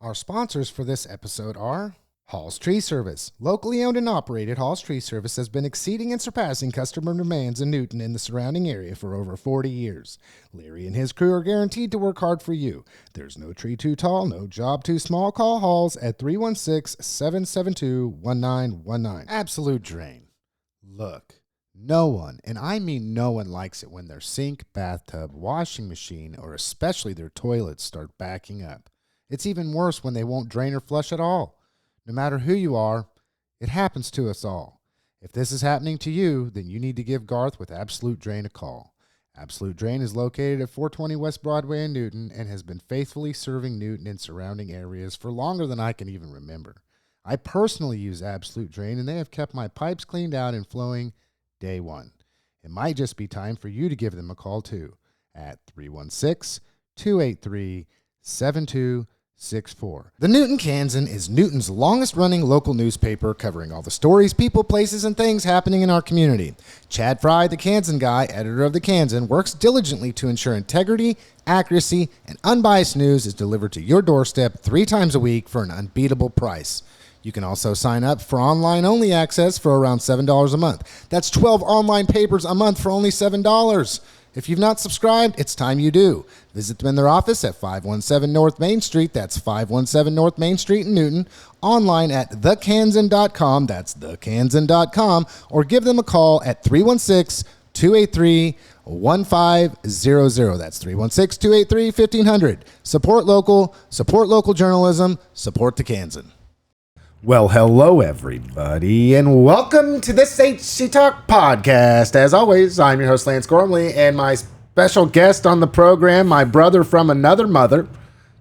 Our sponsors for this episode are Hall's Tree Service. Locally owned and operated, Hall's Tree Service has been exceeding and surpassing customer demands in Newton and the surrounding area for over 40 years. Larry and his crew are guaranteed to work hard for you. There's no tree too tall, no job too small. Call Hall's at 316-772-1919. Absolute Drain. Look, no one, and I mean no one, likes it when their sink, bathtub, washing machine, or especially their toilets start backing up. It's even worse when they won't drain or flush at all. No matter who you are, it happens to us all. If this is happening to you, then you need to give Garth with Absolute Drain a call. Absolute Drain is located at 420 West Broadway in Newton and has been faithfully serving Newton and surrounding areas for longer than I can even remember. I personally use Absolute Drain, and they have kept my pipes cleaned out and flowing day one. It might just be time for you to give them a call too at 316-283-7264. The Newton Kansan is Newton's longest-running local newspaper covering all the stories, people, places, and things happening in our community. Chad Fry, the Kansan guy, editor of the Kansan, works diligently to ensure integrity, accuracy, and unbiased news is delivered to your doorstep 3 times a week for an unbeatable price. You can also sign up for online-only access for around $7 a month. That's 12 online papers a month for only $7. If you've not subscribed, it's time you do. Visit them in their office at 517 North Main Street. That's 517 North Main Street in Newton. Online at thekansan.com. That's thekansan.com. Or give them a call at 316-283-1500. That's 316-283-1500. Support local journalism, support the Kansan. Well, hello, everybody, and welcome to this HCTalk podcast. As always, I'm your host, Lance Gormley, and my special guest on the program, my brother from another mother,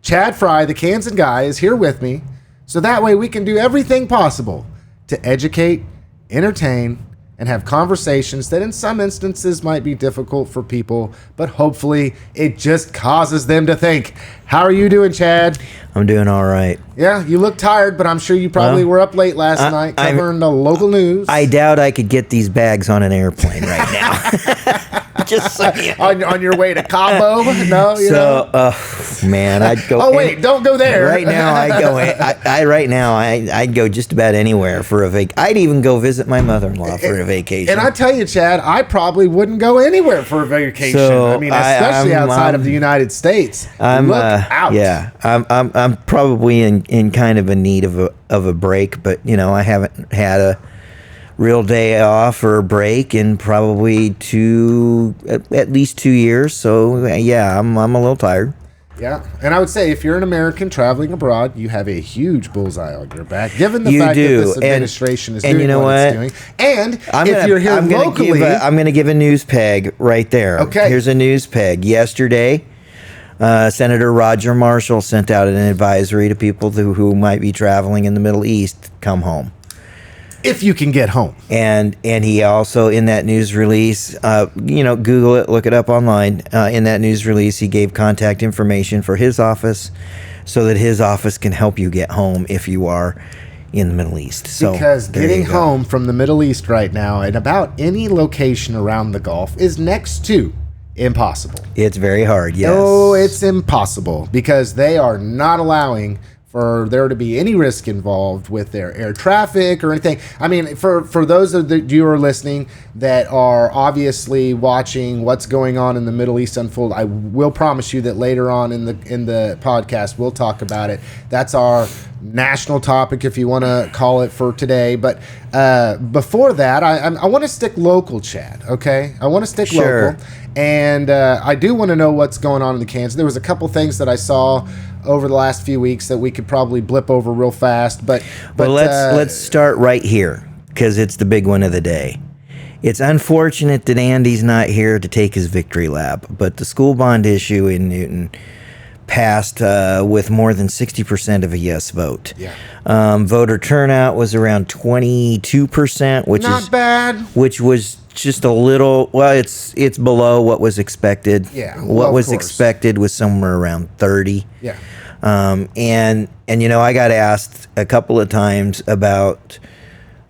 Chad Fry, the Kansan guy, is here with me, so that way we can do everything possible to educate, entertain, and have conversations that in some instances might be difficult for people, but hopefully it just causes them to think. How are you doing, Chad? I'm doing all right. Yeah, you look tired, but I'm sure you probably were up late last night covering the local news. I doubt I could get these bags on an airplane right now. Just saying. on your way to Cabo? No, man, I'd go. Oh wait, don't go there. Right now, I'd go just about anywhere for a vac. I'd even go visit my mother-in-law for a vacation. And I tell you, Chad, I probably wouldn't go anywhere for a vacation. I mean, especially outside of the United States. Look out. Yeah, I'm probably in kind of a need of a break, but I haven't had a real day off or a break in probably at least 2 years. So yeah, I'm a little tired. Yeah, and I would say if you're an American traveling abroad, you have a huge bullseye on your back, given the fact that this administration is doing what it's doing. And if you're here locally... I'm going to give a news peg right there. Okay. Here's a news peg. Yesterday, Senator Roger Marshall sent out an advisory to people who might be traveling in the Middle East, come home. If you can get home. And he also, in that news release, Google it, look it up online. In that news release, he gave contact information for his office so that his office can help you get home if you are in the Middle East. So because getting home from the Middle East right now at about any location around the Gulf is next to impossible. It's very hard, yes. Oh, it's impossible because they are not allowing for there to be any risk involved with their air traffic or anything. I mean, for those of you who are listening that are obviously watching what's going on in the Middle East unfold, I will promise you that later on in the podcast we'll talk about it. That's our national topic, if you want to call it, for today. But before that, I want to stick local, Chad. Okay, I want to stick local, and I do want to know what's going on in the Kansan. There was a couple things that I saw over the last few weeks that we could probably blip over real fast, but let's start right here because it's the big one of the day. It's unfortunate that Andy's not here to take his victory lap, but the school bond issue in Newton passed with more than 60% of a yes vote. Yeah. Voter turnout was around 22%, which not bad. Which was just a little. Well, it's below what was expected. Yeah. What was expected was somewhere around 30. Yeah. And I got asked a couple of times about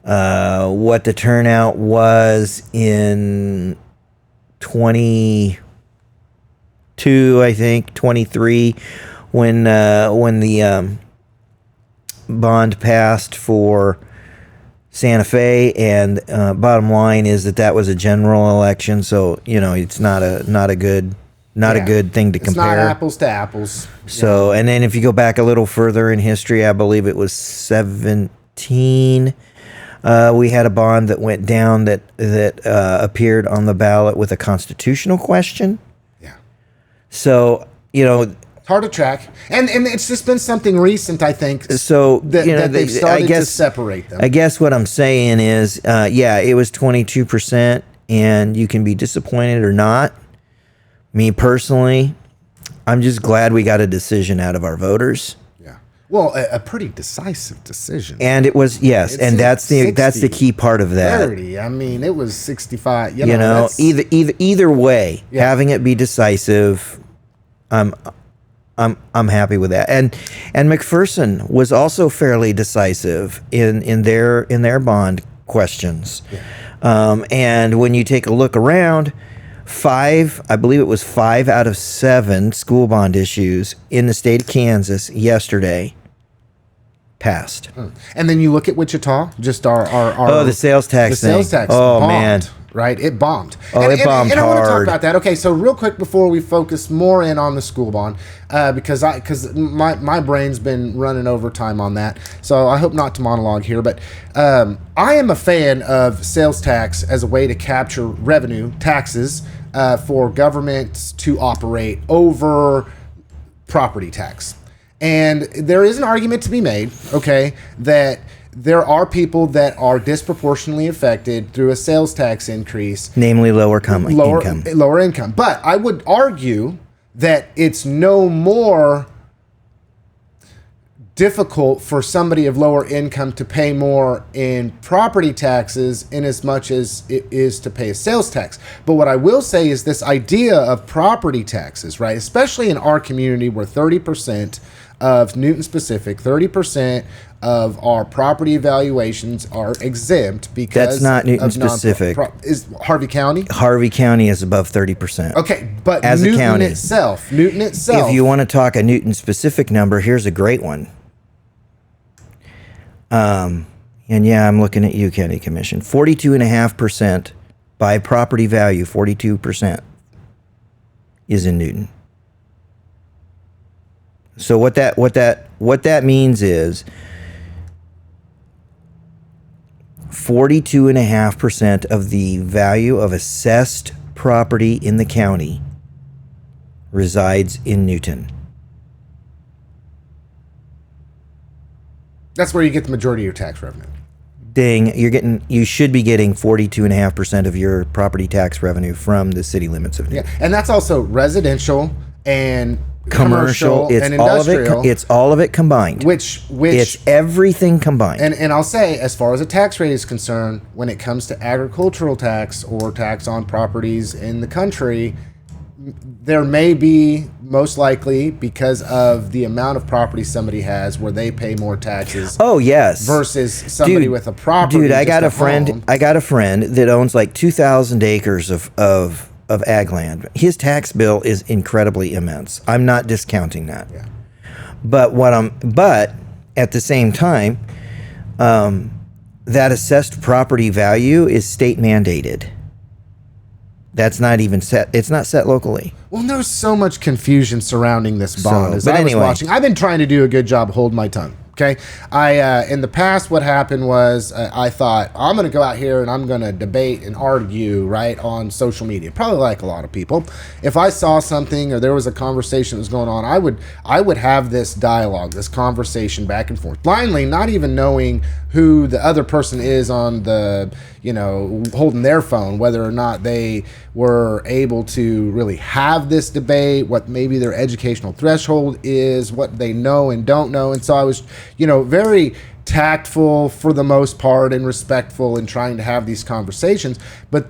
what the turnout was in 22, I think 23, when the bond passed for Santa Fe, and bottom line is that was a general election, so it's not a good thing to compare. It's not apples to apples. So, and then if you go back a little further in history, I believe it was 17. We had a bond that went down that appeared on the ballot with a constitutional question. Yeah. So it's hard to track, and it's just been something recent, I think. So that they've started to separate them. I guess what I'm saying is, it was 22%, and you can be disappointed or not. Me personally, I'm just glad we got a decision out of our voters. Yeah. Well, a pretty decisive decision. And it was that's the key part of that. 30. I mean, it was 65. Either way, having it be decisive, I'm happy with that. And McPherson was also fairly decisive in their bond questions. Yeah. And when you take a look around, I believe it was 5 out of 7 school bond issues in the state of Kansas yesterday passed. And then you look at Wichita, just our the sales tax thing. Sales tax bombed, man. Right? It bombed. It bombed hard. And I want to talk about that. Okay, so real quick before we focus more in on the school bond, because my brain's been running overtime on that, so I hope not to monologue here, but I am a fan of sales tax as a way to capture revenue, taxes, for government to operate over property tax. And there is an argument to be made, okay, that there are people that are disproportionately affected through a sales tax increase. Namely lower income. But I would argue that it's no more difficult for somebody of lower income to pay more in property taxes in as much as it is to pay a sales tax. But what I will say is this idea of property taxes, right, especially in our community where 30% of Newton specific, 30% of our property evaluations are exempt because that's not Newton specific. Is Harvey County? Harvey County is above 30%. Okay, but as Newton a county itself. If you want to talk a Newton specific number, here's a great one. And I'm looking at you, County Commission. 42.5% by property value. 42% is in Newton. So what that means is 42.5% of the value of assessed property in the county resides in Newton. That's where you get the majority of your tax revenue. Dang, you should be getting 42.5% of your property tax revenue from the city limits of Newton. Yeah, and that's also residential and commercial and industrial. It's all of it combined. Which it's everything combined. And I'll say, as far as a tax rate is concerned, when it comes to agricultural tax or tax on properties in the country, there may be, most likely, because of the amount of property somebody has, where they pay more taxes. Oh yes, versus somebody with a property. Dude, I got a friend that owns like 2,000 acres of ag land. His tax bill is incredibly immense. I'm not discounting that. Yeah. But at the same time, that assessed property value is state mandated. That's not even set. It's not set locally. Well, there's so much confusion surrounding this bond. I've been trying to do a good job holding my tongue. Okay, in the past, what happened was I thought, I'm going to go out here and I'm going to debate and argue, right, on social media. Probably like a lot of people. If I saw something or there was a conversation that was going on, I would have this dialogue, this conversation back and forth, blindly, not even knowing who the other person is on the, holding their phone, whether or not they were able to really have this debate, what maybe their educational threshold is, what they know and don't know. And so I was, very tactful for the most part and respectful in trying to have these conversations. But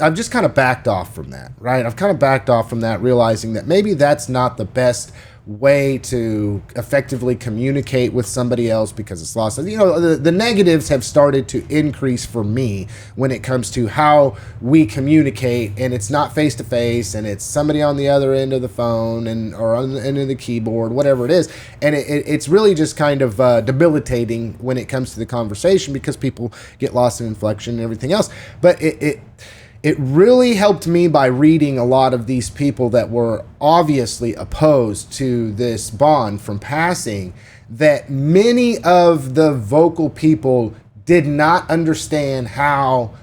I've just kind of backed off from that, right? I've kind of backed off from that, realizing that maybe that's not the best way to effectively communicate with somebody else because it's lost. You know, the negatives have started to increase for me when it comes to how we communicate, and it's not face to face, and it's somebody on the other end of the phone or on the end of the keyboard, whatever it is, and it's really just kind of debilitating when it comes to the conversation because people get lost in inflection and everything else. But it really helped me by reading a lot of these people that were obviously opposed to this bond from passing, that many of the vocal people did not understand how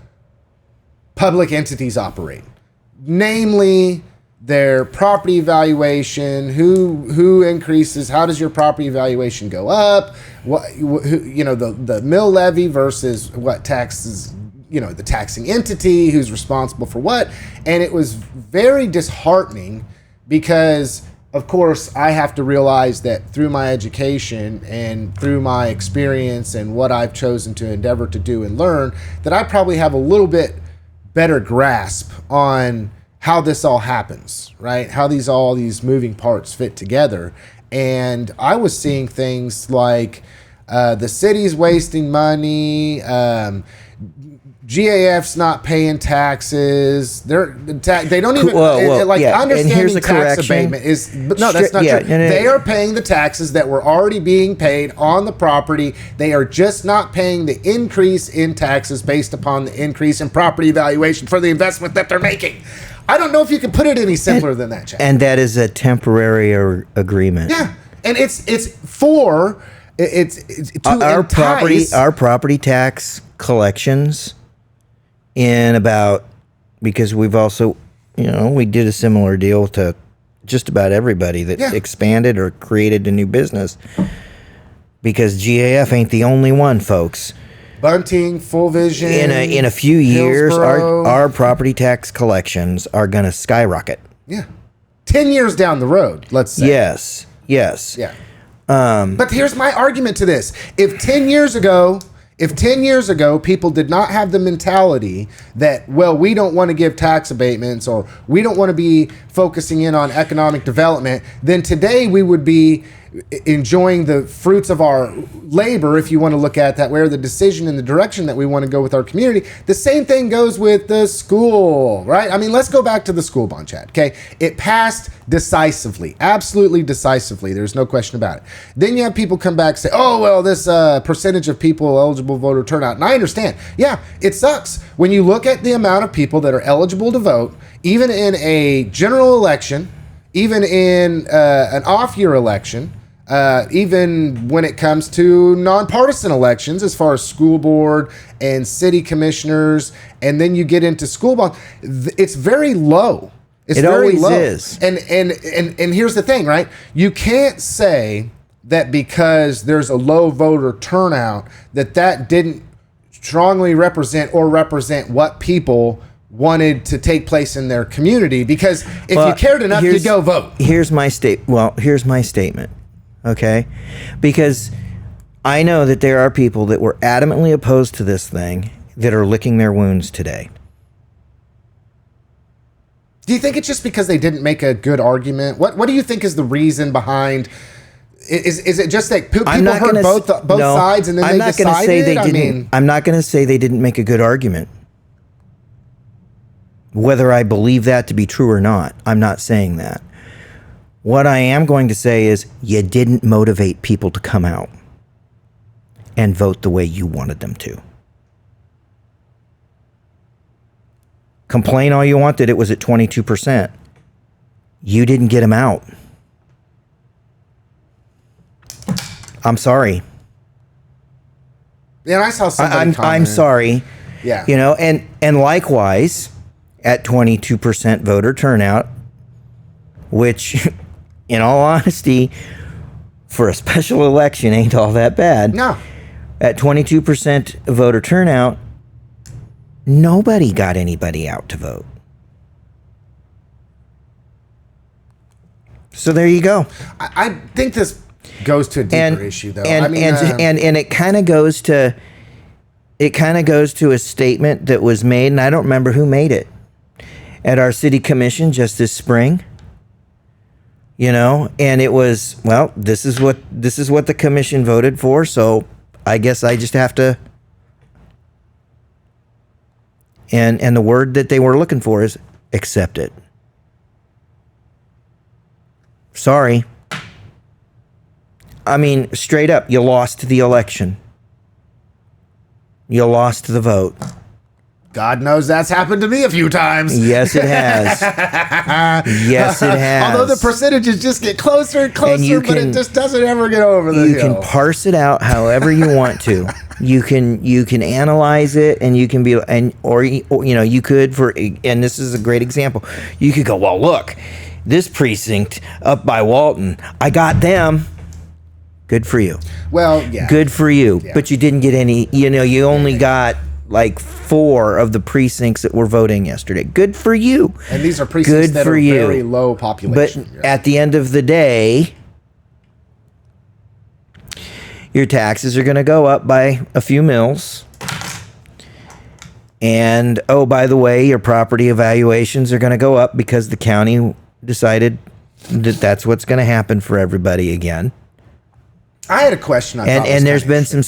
public entities operate. Namely, their property valuation, who increases, how does your property valuation go up, the mill levy versus what taxes, the taxing entity, who's responsible for what. And it was very disheartening because, of course, I have to realize that through my education and through my experience and what I've chosen to endeavor to do and learn, that I probably have a little bit better grasp on how this all happens, right? How all these moving parts fit together. And I was seeing things like the city's wasting money, GAF's not paying taxes. They don't even understanding and here's a tax correction. abatement is no, that's not true. No. They are paying the taxes that were already being paid on the property. They are just not paying the increase in taxes based upon the increase in property valuation for the investment that they're making. I don't know if you can put it any simpler than that, Chad. And that is a temporary agreement. Yeah, and it's to entice our property tax collections. Because we've also, we did a similar deal to just about everybody that expanded or created a new business. Because GAF ain't the only one, folks. Bunting, Full Vision. In a few years, our property tax collections are going to skyrocket. Yeah. 10 years down the road, let's say. Yes. Yeah. But here's my argument to this. If 10 years ago, people did not have the mentality that, well, we don't want to give tax abatements or we don't want to be focusing in on economic development, then today we would be enjoying the fruits of our labor, if you want to look at it that way, or the decision and the direction that we want to go with our community. The same thing goes with the school, right? I mean, let's go back to the school bond, Chad, okay? It passed decisively, absolutely decisively. There's no question about it. Then you have people come back and say, oh, well, this percentage of people eligible voter turnout. And I understand. Yeah, it sucks. When you look at the amount of people that are eligible to vote, even in a general election, even in an off-year election, even when it comes to nonpartisan elections, as far as school board and city commissioners, and then you get into school bond, it's very low. It very always low. Is. And here's the thing, right? You can't say that because there's a low voter turnout that didn't strongly represent what people wanted to take place in their community. Because if you cared enough, you'd go vote. Here's my statement. Okay? Because I know that there are people that were adamantly opposed to this thing that are licking their wounds today. Do you think it's just because they didn't make a good argument? What do you think is the reason behind? Is it just that people heard both sides and then they decided? I'm not going to say they didn't make a good argument. Whether I believe that to be true or not, I'm not saying that. What I am going to say is you didn't motivate people to come out and vote the way you wanted them to. Complain all you want that it was at 22%. You didn't get them out. I'm sorry. Yeah, I saw somebody I'm sorry. Yeah. And likewise, at 22% voter turnout, which, in all honesty, for a special election ain't all that bad. No. At 22% voter turnout, nobody got anybody out to vote. So there you go. I think this goes to a deeper issue, though. And it kind of goes to a statement that was made, and I don't remember who made it, at our city commission just this spring, You know, and it was, well, this is what the commission voted for, so I guess I just have to. And the word that they were looking for is accept it. Sorry. I mean, straight up, you lost the election. You lost the vote. God knows that's happened to me a few times. Yes, it has. Yes, it has. Although the percentages just get closer and closer, but it just doesn't ever get over the hill. You can parse it out however you want to. You can analyze it, and you can be, or you know, you could, and this is a great example. You could go, well, look, this precinct up by Walton, I got them. Good for you. Well, yeah. Good for you. Yeah. But you didn't get any, you know, you only got like 4 of the precincts that were voting yesterday. Good for you. And these are precincts that are very low population. But at the end of the day, your taxes are going to go up by a few mils. And, oh, by the way, your property evaluations are going to go up because the county decided that that's what's going to happen for everybody again. I had a question. And there's been some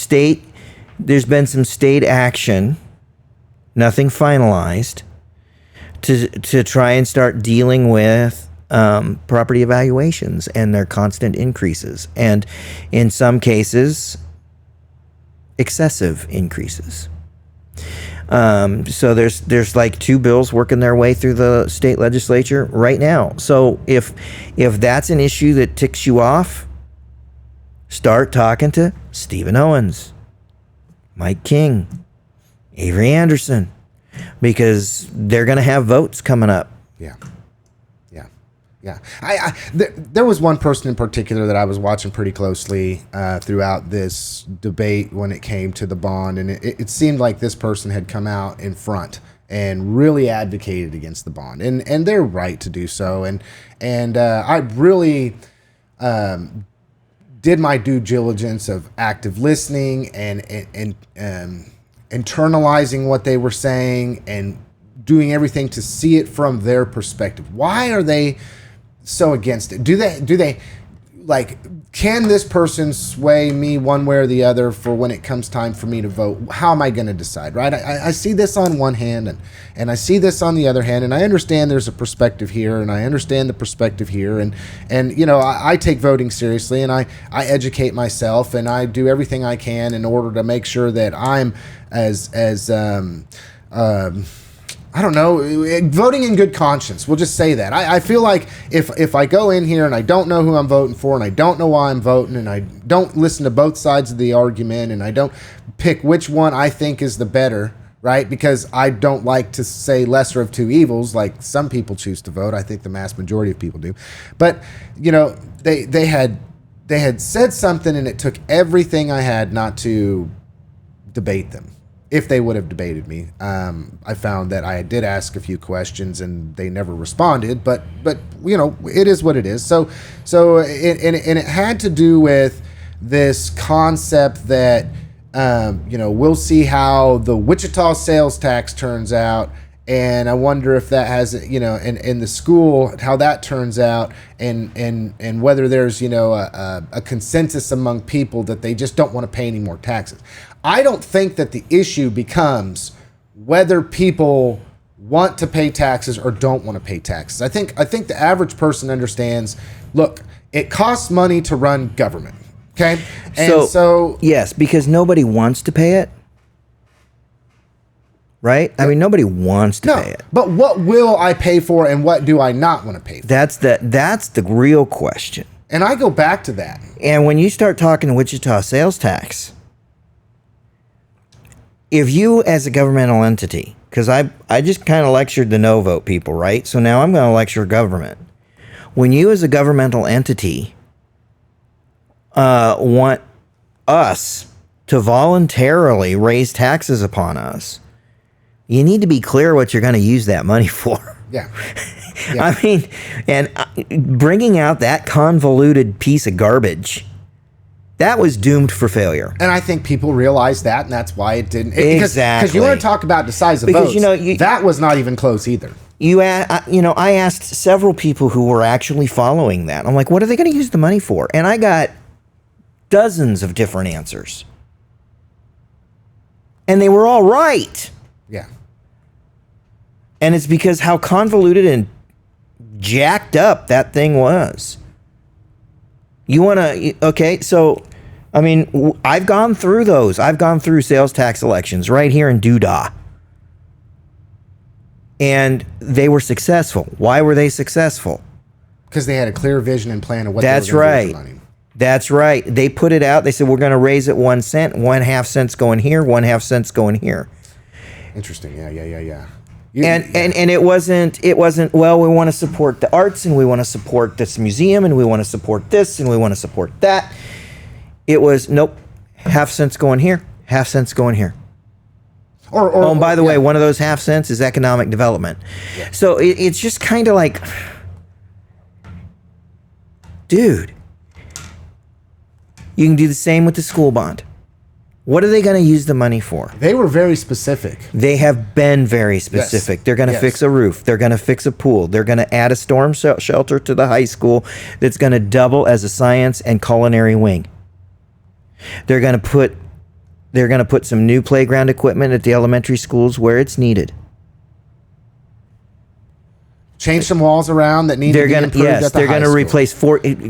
state action, nothing finalized, to try and start dealing with property evaluations and their constant increases, and in some cases, excessive increases. So there's like 2 bills working their way through the state legislature right now. So if that's an issue that ticks you off, start talking to Stephen Owens, Mike King, Avery Anderson, because they're going to have votes coming up. Yeah. There was one person in particular that I was watching pretty closely throughout this debate when it came to the bond, and it seemed like this person had come out in front and really advocated against the bond, and they're right to do so. And I really did my due diligence of active listening and internalizing what they were saying and doing everything to see it from their perspective. Why are they so against it? Do they like, can this person sway me one way or the other for when it comes time for me to vote? How am I going to decide, right? I see this on one hand and I see this on the other hand, and I understand there's a perspective here and I understand the perspective here, and you know, I take voting seriously, and I educate myself, and I do everything I can in order to make sure that I'm as I don't know, voting in good conscience. We'll just say that. I feel like if I go in here and I don't know who I'm voting for, and I don't know why I'm voting, and I don't listen to both sides of the argument, and I don't pick which one I think is the better, right? Because I don't like to say lesser of two evils like some people choose to vote. I think the mass majority of people do. But, you know, they had said something, and it took everything I had not to debate them. If they would have debated me, I found that I did ask a few questions and they never responded. But you know, it is what it is. So it had to do with this concept that you know, we'll see how the Wichita sales tax turns out, and I wonder if that has, you know, in the school, how that turns out, and whether there's, you know, a consensus among people that they just don't want to pay any more taxes. I don't think that the issue becomes whether people want to pay taxes or don't want to pay taxes. I think the average person understands, look, it costs money to run government. Okay? And so yes, because nobody wants to pay it. Right? I mean, nobody wants to pay it. But what will I pay for, and what do I not want to pay for? That's the real question. And I go back to that. And when you start talking Wichita sales tax, if you as a governmental entity, because I just kind of lectured the no vote people, right? So now I'm going to lecture government. When you as a governmental entity want us to voluntarily raise taxes upon us, you need to be clear what you're going to use that money for. Yeah. I mean, and bringing out that convoluted piece of garbage, that was doomed for failure. And I think people realized that, and that's why it didn't. Exactly. Because you want to talk about the size of votes. You know, that was not even close either. I asked several people who were actually following that. I'm like, what are they going to use the money for? And I got dozens of different answers. And they were all right. Yeah. And it's because how convoluted and jacked up that thing was. You want to, okay, so, I mean, I've gone through those. I've gone through sales tax elections right here in Doodah. And they were successful. Why were they successful? Because they had a clear vision and plan of what That's they were going to do right. with the money. That's right. They put it out. They said, we're going to raise it 1 cent, 1/2 cents going here, 1/2 cents going here. Interesting. Yeah. And it wasn't, well, we want to support the arts and we want to support this museum and we want to support this and we want to support that. It was, nope, 1/2 cents going here, 1/2 cents going here. And by the way, one of those 1/2 cents is economic development. Yeah. So it's just kind of like, dude, you can do the same with the school bond. What are they going to use the money for? They were very specific. They have been very specific. Yes. They're going to fix a roof. They're going to fix a pool. They're going to add a storm shelter to the high school that's going to double as a science and culinary wing. They're going to put some new playground equipment at the elementary schools where it's needed. Change some walls around that need to be improved at the high school. They're going to replace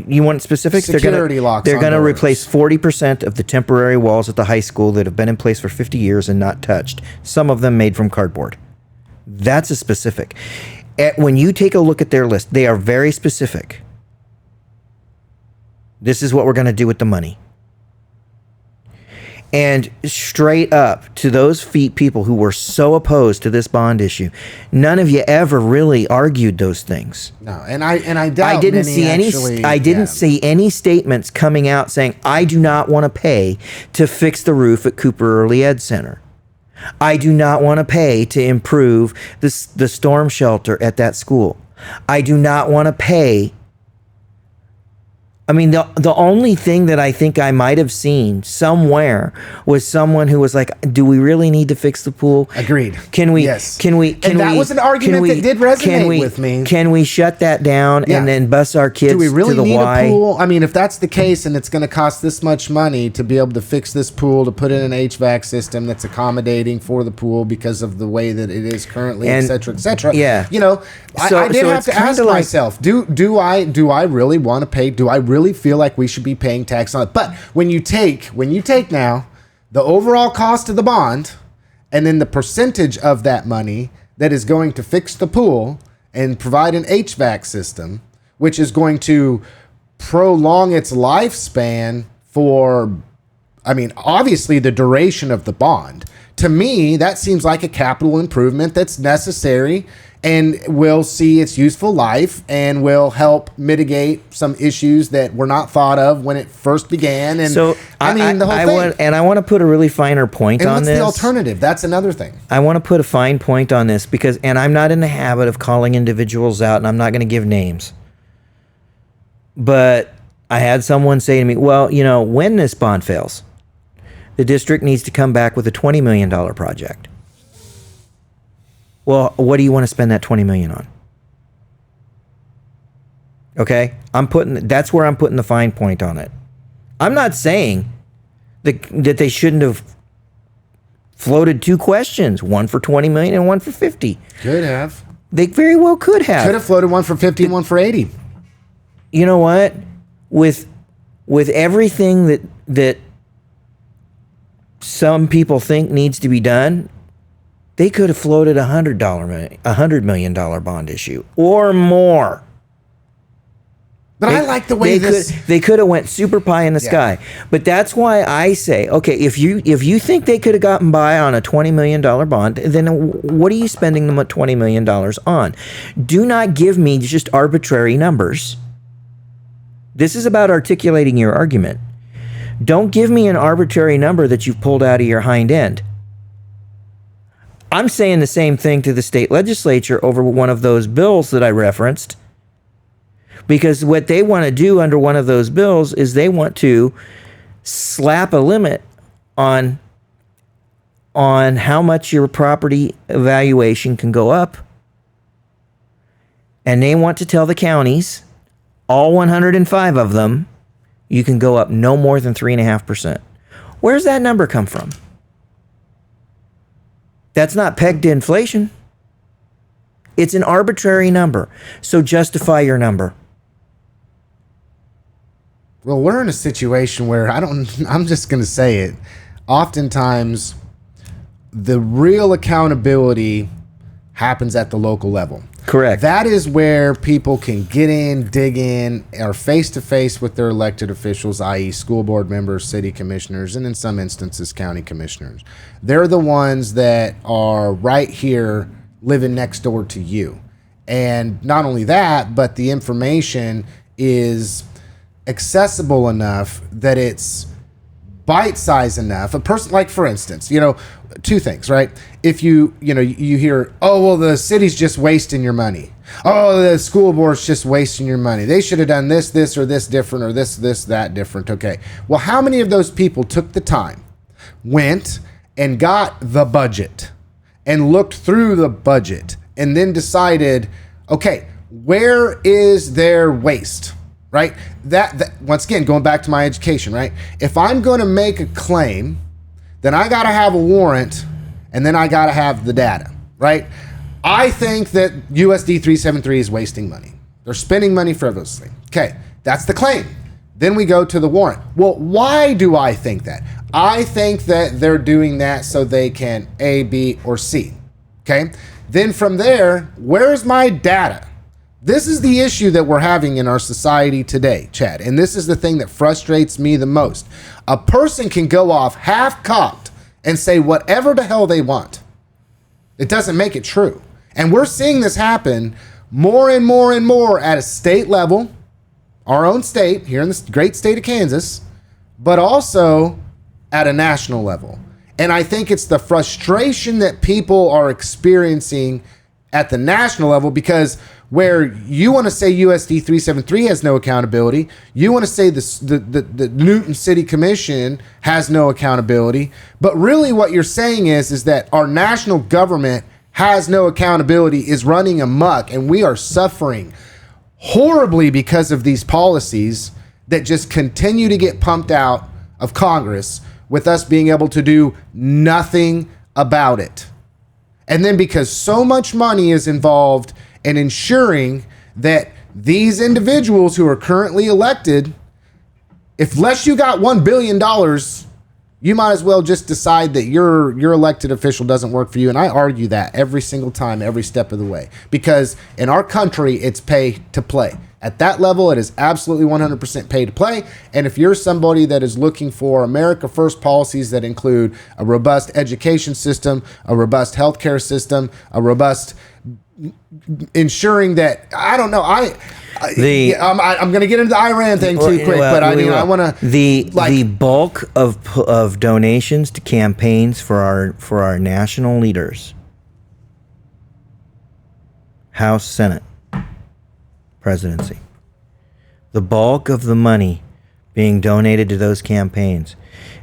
you want specifics? Security locks. They're going to replace 40% of the temporary walls at the high school that have been in place for 50 years and not touched. Some of them made from cardboard. That's a specific. When you take a look at their list, they are very specific. This is what we're going to do with the money. And straight up to those people who were so opposed to this bond issue, none of you ever really argued those things. No, and I doubt I didn't see any statements coming out saying I do not want to pay to fix the roof at Cooper Early Ed Center. I do not want to pay to improve the storm shelter at that school. I do not want to pay. I mean, the only thing that I think I might have seen somewhere was someone who was like, "Do we really need to fix the pool?" Agreed. Yes. And that was an argument that did resonate with me. Can we shut that down and then bus our kids to the Y? Do we really need a pool? I mean, if that's the case, and it's going to cost this much money to be able to fix this pool, to put in an HVAC system that's accommodating for the pool because of the way that it is currently, et cetera, et cetera. Yeah. You know, I did have to ask myself, do I really want to pay? Do I really feel like we should be paying tax on it? But when you take now the overall cost of the bond and then the percentage of that money that is going to fix the pool and provide an HVAC system, which is going to prolong its lifespan for, I mean, obviously the duration of the bond. To me, that seems like a capital improvement that's necessary and will see its useful life and will help mitigate some issues that were not thought of when it first began. And so I mean, the whole thing. I want to put a really finer point on this. And what's the alternative? That's another thing. I want to put a fine point on this because, and I'm not in the habit of calling individuals out, and I'm not going to give names. But I had someone say to me, well, you know, when this bond fails, the district needs to come back with a $20 million project. Well, what do you want to spend that $20 million on? Okay, that's where I'm putting the fine point on it. I'm not saying that they shouldn't have floated two questions, one for 20 million and one for 50. Could have. They very well could have. Could have floated one for 50 and one for 80. You know what? With everything that some people think needs to be done, they could have floated $100 million bond issue or more. But I like the way they could have went super pie in the sky. But that's why I say, okay, if you think they could have gotten by on a $20 million bond, then what are you spending the $20 million on? Do not give me just arbitrary numbers. This is about articulating your argument. Don't give me an arbitrary number that you've pulled out of your hind end. I'm saying the same thing to the state legislature over one of those bills that I referenced. Because what they want to do under one of those bills is they want to slap a limit on how much your property valuation can go up and they want to tell the counties, all 105 of them, you can go up no more than 3.5%. Where's that number come from? That's not pegged to inflation. It's an arbitrary number. So justify your number. Well, we're in a situation where I'm just going to say it. Oftentimes, the real accountability happens at the local level. Correct. That is where people can get in, dig in, are face to face with their elected officials, i.e. school board members, city commissioners, and in some instances, county commissioners. They're the ones that are right here living next door to you. And not only that, but the information is accessible enough that it's bite-sized enough. A person, like, for instance, two things, right? If you hear, oh, well, the city's just wasting your money. Oh, the school board's just wasting your money. They should have done this, or this different, or this, that different. Okay. Well, how many of those people took the time, went and got the budget and looked through the budget and then decided, okay, where is their waste? Right? That once again, going back to my education, right? If I'm going to make a claim, then I got to have a warrant, and then I got to have the data, right? I think that USD 373 is wasting money. They're spending money frivolously. Okay, that's the claim. Then we go to the warrant. Well, why do I think that? I think that they're doing that so they can A, B, or C. Okay? Then from there, where's my data? This is the issue that we're having in our society today, Chad. And this is the thing that frustrates me the most. A person can go off half-cocked and say whatever the hell they want. It doesn't make it true. And we're seeing this happen more and more and more at a state level, our own state, here in the great state of Kansas, but also at a national level. And I think it's the frustration that people are experiencing at the national level, because where you want to say USD 373 has no accountability, you want to say the Newton City Commission has no accountability, but really what you're saying is that our national government has no accountability, is running amok, and we are suffering horribly because of these policies that just continue to get pumped out of Congress, with us being able to do nothing about it. And then because so much money is involved in ensuring that these individuals who are currently elected, unless you got $1 billion, you might as well just decide that your elected official doesn't work for you. And I argue that every single time, every step of the way, because in our country, it's pay to play. At that level, it is absolutely 100% pay to play. And if you're somebody that is looking for America First policies that include a robust education system, a robust healthcare system, a robust ensuring that, I don't know, I'm going to get into the Iran thing too quick, but I want to the bulk of donations to campaigns for our national leaders, House, Senate, presidency, the bulk of the money being donated to those campaigns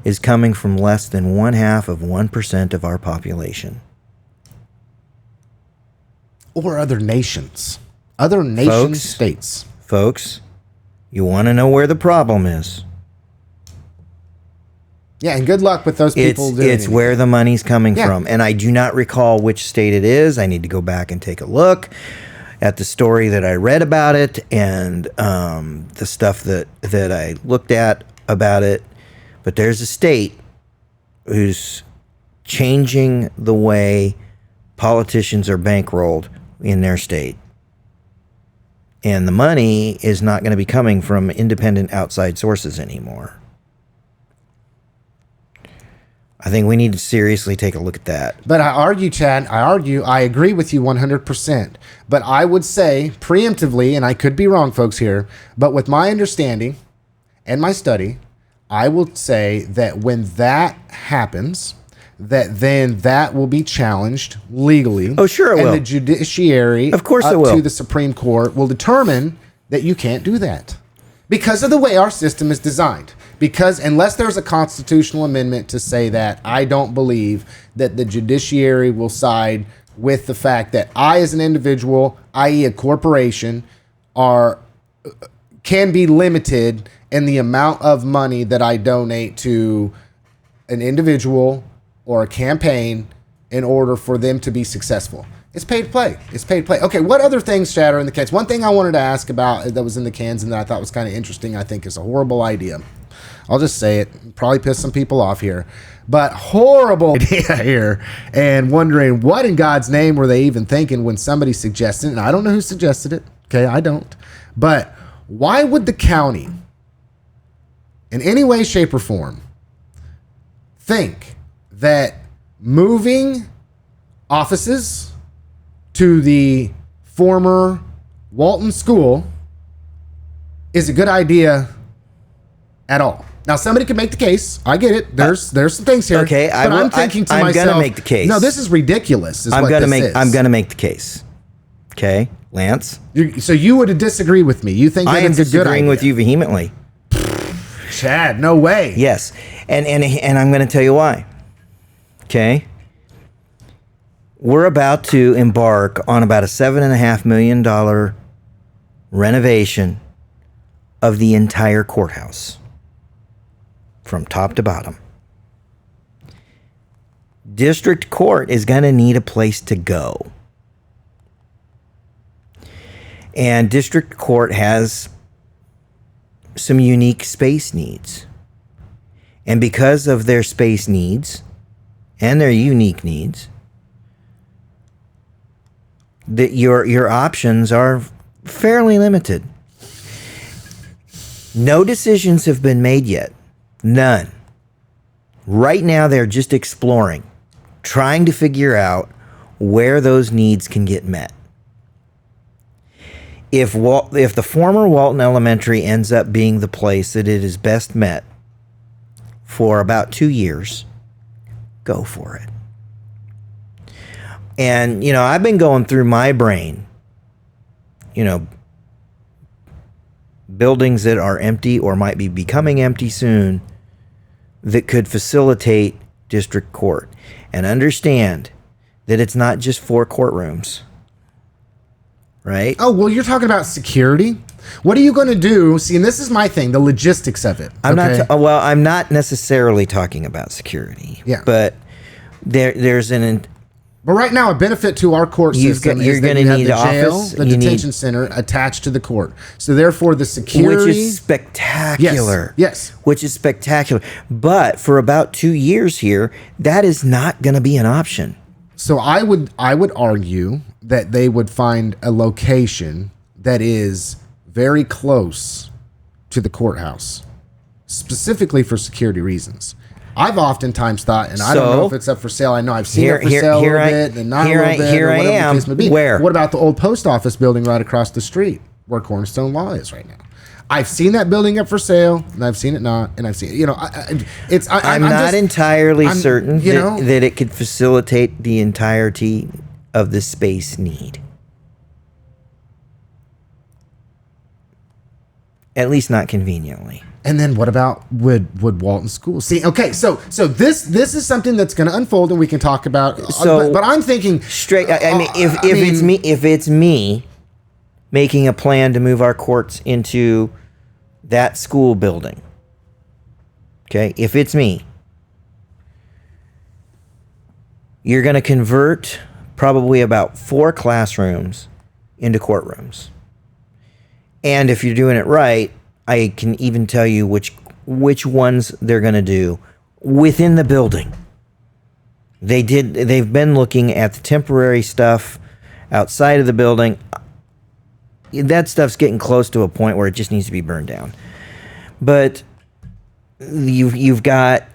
is coming from less than 0.5% of our population. Or other nations. States. Folks, you want to know where the problem is? Yeah, and good luck with those people. It's where the money's coming from. And I do not recall which state it is. I need to go back and take a look at the story that I read about it, and the stuff that I looked at about it. But there's a state who's changing the way politicians are bankrolled in their state. And the money is not going to be coming from independent outside sources anymore. I think we need to seriously take a look at that. But I argue, Chad, I agree with you 100%. But I would say preemptively, and I could be wrong, folks, here, but with my understanding and my study, I will say that when that happens, that will be challenged legally. Oh, sure it will. And the judiciary, of course it will, to the Supreme Court, will determine that you can't do that because of the way our system is designed. Because unless there's a constitutional amendment to say that, I don't believe that the judiciary will side with the fact that I, as an individual, i.e., a corporation, can be limited in the amount of money that I donate to an individual or a campaign in order for them to be successful. It's pay to play. It's pay to play. Okay, what other things, Chad, are in the cans? One thing I wanted to ask about that was in the cans and that I thought was kind of interesting, I think is a horrible idea. I'll just say it. Probably piss some people off here. But horrible idea here. And wondering what in God's name were they even thinking when somebody suggested it. And I don't know who suggested it. Okay, I don't. But why would the county, in any way, shape, or form, think that moving offices to the former Walton School is a good idea at all? Now, somebody could make the case. I get it. There's some things here. Okay, but I'm thinking to myself, I'm gonna make the case. No, this is ridiculous. I'm gonna make the case. Okay, Lance. So you would disagree with me? You think that I am it's a good idea? disagreeing with you vehemently. Chad, no way. Yes, and I'm going to tell you why. Okay, we're about to embark on about a $7.5 million renovation of the entire courthouse, from top to bottom. District Court is going to need a place to go. And District Court has some unique space needs. And because of their space needs and their unique needs, that your options are fairly limited. No decisions have been made yet. None. Right now they're just exploring, trying to figure out where those needs can get met. If the former Walton Elementary ends up being the place that it is best met for about 2 years, go for it. And, I've been going through my brain, buildings that are empty or might be becoming empty soon that could facilitate district court. And understand that it's not just 4 courtrooms. Right? Oh, well, you're talking about security. What are you going to do? See, and this is my thing, the logistics of it. I'm not necessarily talking about security. Yeah. But there's an... But right now, a benefit to our court system is that you have the jail, the detention center attached to the court. So therefore, the security... Which is spectacular. Yes. Which is spectacular. But for about 2 years here, that is not going to be an option. So I would argue that they would find a location that is very close to the courthouse, specifically for security reasons. I've oftentimes thought, and I don't know if it's up for sale. I know I've seen it for sale a little bit, and not a little bit, or whatever the case may be. Where? What about the old post office building right across the street where Cornerstone Law is right now? I've seen that building up for sale, and I've seen it not, and I've seen it. I'm not entirely certain that it could facilitate the entirety of the space need. At least not conveniently. And then what about would Walton School? See, okay, so this is something that's going to unfold, and we can talk about. But I'm thinking straight. If it's me making a plan to move our courts into that school building. Okay, if it's me, you're going to convert probably about 4 classrooms into courtrooms. And if you're doing it right, I can even tell you which ones they're going to do within the building. They've been looking at the temporary stuff outside of the building. That stuff's getting close to a point where it just needs to be burned down. But you've got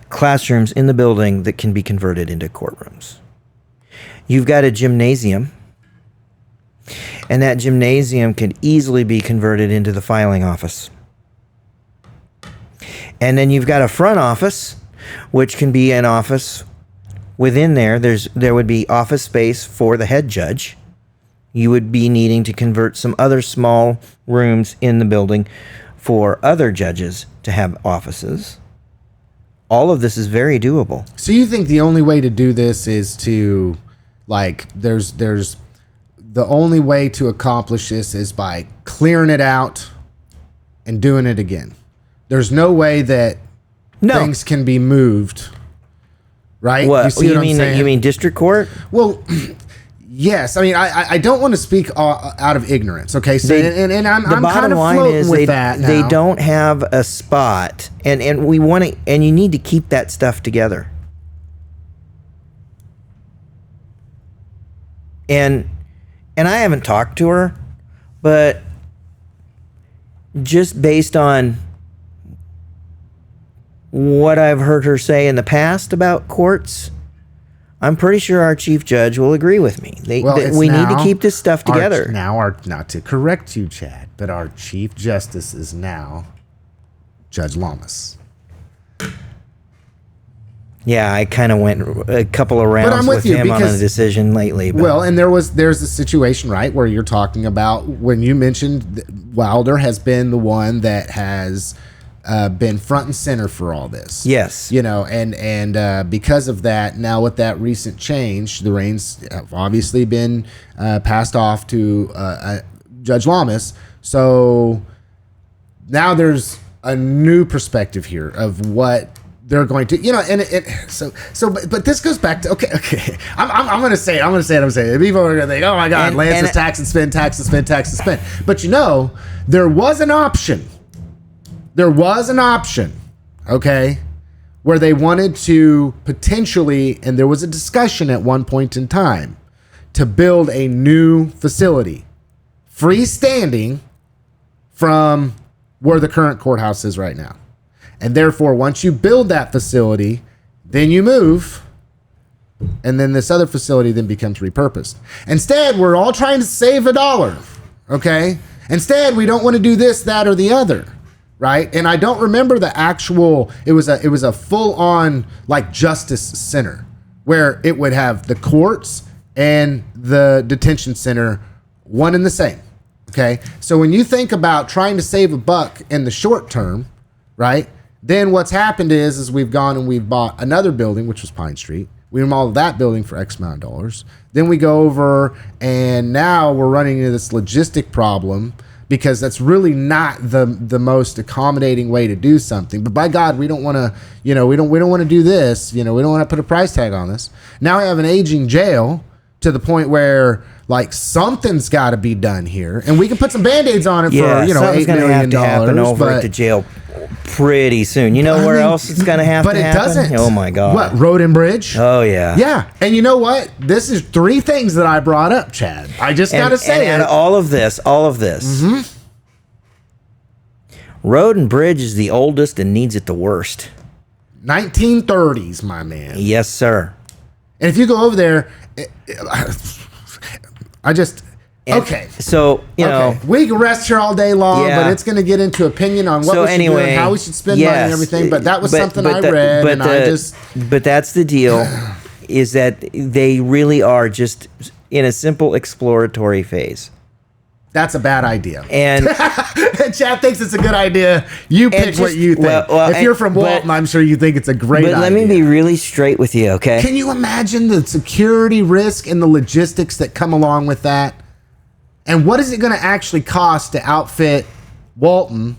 classrooms in the building that can be converted into courtrooms. You've got a gymnasium, and that gymnasium can easily be converted into the filing office. And then you've got a front office, which can be an office. Within there would be office space for the head judge. You would be needing to convert some other small rooms in the building for other judges to have offices. All of this is very doable. So you think the only way to do this is to Like there's the only way to accomplish this is by clearing it out and doing it again. There's no way that things can be moved. Right? What? You see what I'm saying? You mean district court? Well, yes. I mean, I don't want to speak out of ignorance. Okay, so and I'm kind of floating with that now. They don't have a spot, and we want to, and you need to keep that stuff together. And I haven't talked to her, but just based on what I've heard her say in the past about courts, I'm pretty sure our chief judge will agree with me. We need to keep this stuff together. Not to correct you, Chad, but our chief justice is now Judge Lamas. Yeah, I kind of went a couple of rounds with him on a decision lately. But. Well, and there's a situation, right, where you're talking about when you mentioned Wilder has been the one that has been front and center for all this. Yes. You know, and because of that, now with that recent change, the reins have obviously been passed off to Judge Lamas. So now there's a new perspective here of what they're going to, you know, and but this goes back to okay. I'm going to say it. People are going to think, oh my God, Lance is tax and spend. But you know, there was an option. Okay, where they wanted to potentially, and there was a discussion at one point in time to build a new facility, freestanding from where the current courthouse is right now. And therefore, once you build that facility, then you move, and then this other facility then becomes repurposed. Instead, we're all trying to save $1, okay? Instead, we don't want to do this, that, or the other, right? And I don't remember the actual, it was a full-on, like, justice center, where it would have the courts and the detention center, one and the same, okay? So when you think about trying to save $1 in the short term, right? Then what's happened is we've gone and we've bought another building, which was Pine Street. We remodeled that building for X amount of dollars. Then we go over, and now we're running into this logistic problem because that's really not the most accommodating way to do something. But by God, we don't want to, you know, we don't want to do this. You know, we don't want to put a price tag on this. Now we have an aging jail to the point where, like, something's got to be done here, and we can put some Band-Aids on it for, you know, $8 million. Have to happen over at the jail pretty soon. You know where else it's going to have to happen? But it doesn't. Oh, my God. What, Road and Bridge? Oh, yeah. Yeah. And you know what? This is 3 things that I brought up, Chad. I just got to say and all of this. Mm-hmm. Road and Bridge is the oldest and needs it the worst. 1930s, my man. Yes, sir. And if you go over there, okay. So, you know. We can rest here all day long, but it's going to get into opinion on what we should do and how we should spend money and everything. But that was something I read, But that's the deal, is that they really are just in a simple exploratory phase. That's a bad idea. And Chad thinks it's a good idea. You pick what you think. If you're from Walton, I'm sure you think it's a great idea. But let me be really straight with you, okay? Can you imagine the security risk and the logistics that come along with that? And what is it going to actually cost to outfit Walton?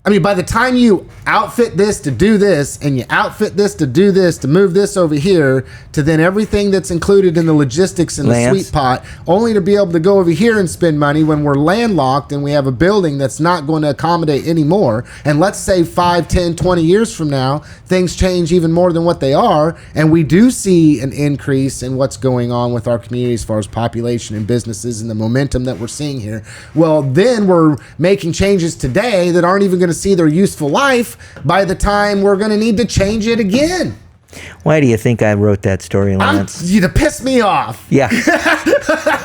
I mean, by the time you outfit this to do this, and you outfit this to do this, to move this over here, to then everything that's included in the logistics and the sweet pot, only to be able to go over here and spend money when we're landlocked and we have a building that's not going to accommodate anymore. And let's say 5, 10, 20 years from now, things change even more than what they are, and we do see an increase in what's going on with our community as far as population and businesses and the momentum that we're seeing here. Well, then we're making changes today that aren't even going to see their useful life by the time we're going to need to change it again. Why do you think I wrote that story, Lance? You to piss me off. Yeah,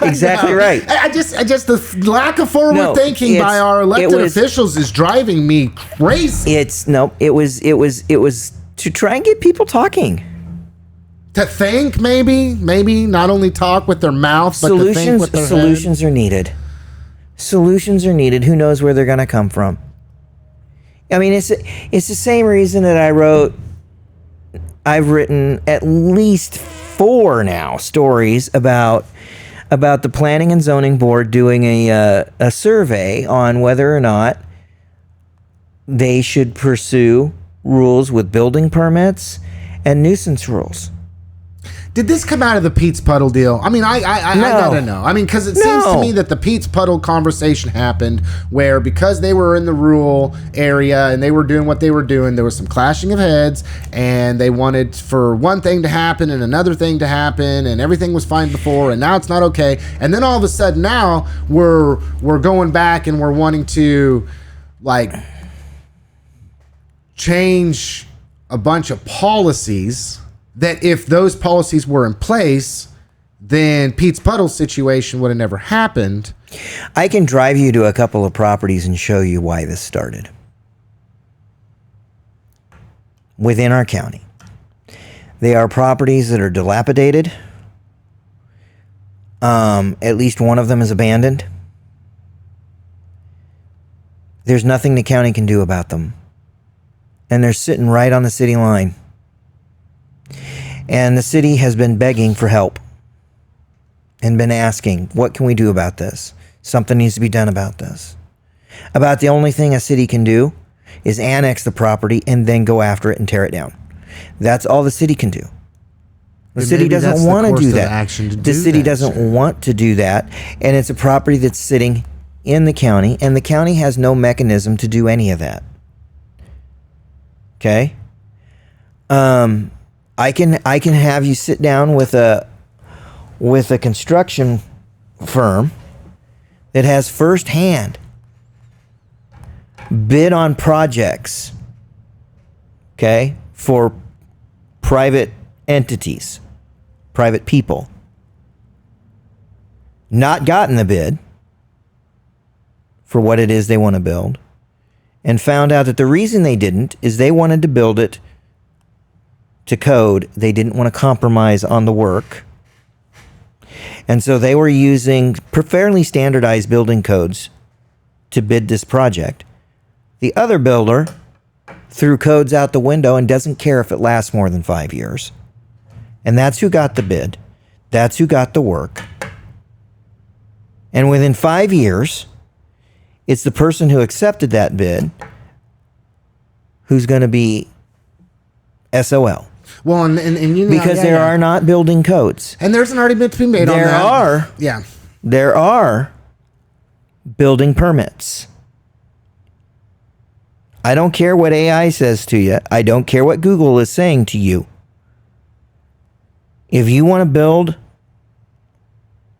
exactly right. I just the lack of forward thinking by our elected officials is driving me crazy. It was to try and get people talking. To think, maybe not only talk with their mouth, but to think with their solutions head. Are needed. Solutions are needed. Who knows where they're going to come from? I mean, it's the same reason that I've written at least 4 now stories about the Planning and Zoning Board doing a survey on whether or not they should pursue rules with building permits and nuisance rules. Did this come out of the Pete's Puddle deal? I mean, I gotta know. I mean, because it seems to me that the Pete's Puddle conversation happened where, because they were in the rural area and they were doing what they were doing, there was some clashing of heads, and they wanted for one thing to happen and another thing to happen, and everything was fine before, and now it's not okay. And then all of a sudden now we're going back and we're wanting to, like, change a bunch of policies that, if those policies were in place, then Pete's Puddle situation would have never happened. I can drive you to a couple of properties and show you why this started. Within our county. They are properties that are dilapidated. At least one of them is abandoned. There's nothing the county can do about them. And they're sitting right on the city line. And the city has been begging for help and been asking, what can we do about this? Something needs to be done about this. About the only thing a city can do is annex the property and then go after it and tear it down. That's all the city can do. The city doesn't want to do that. The city doesn't want to do that. And it's a property that's sitting in the county, and the county has no mechanism to do any of that. Okay? I can have you sit down with a construction firm that has firsthand bid on projects, okay, for private entities, private people, not gotten the bid for what it is they want to build, and found out that the reason they didn't is they wanted to build it to code. They didn't want to compromise on the work. And so they were using fairly standardized building codes to bid this project. The other builder threw codes out the window and doesn't care if it lasts more than 5 years. And that's who got the bid. That's who got the work. And within 5 years, it's the person who accepted that bid who's going to be SOL. Well, and you know, because there are not building codes. And there's an argument to be made on that. There are building permits. I don't care what AI says to you. I don't care what Google is saying to you. If you want to build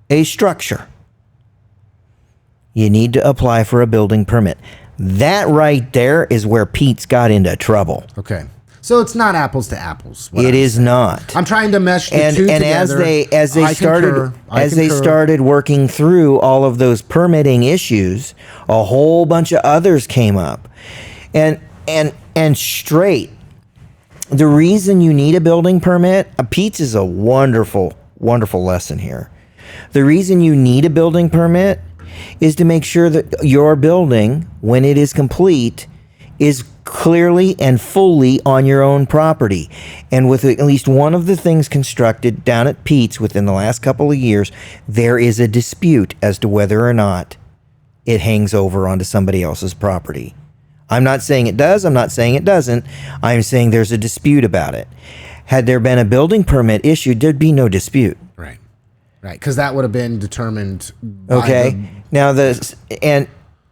a structure, you need to apply for a building permit. That right there is where Pete's got into trouble. Okay. So it's not apples to apples. It is not. I'm trying to mesh the two together. And as they started working through all of those permitting issues, a whole bunch of others came up. And straight, the reason you need a building permit, Pete's is a wonderful, wonderful lesson here. The reason you need a building permit is to make sure that your building, when it is complete, is clearly and fully on your own property. And with at least one of the things constructed down at Pete's within the last couple of years, there is a dispute as to whether or not it hangs over onto somebody else's property. I'm not saying it does. I'm not saying it doesn't. I'm saying there's a dispute about it. Had there been a building permit issued, there'd be no dispute. Right. Right. Because that would have been determined by okay. Now,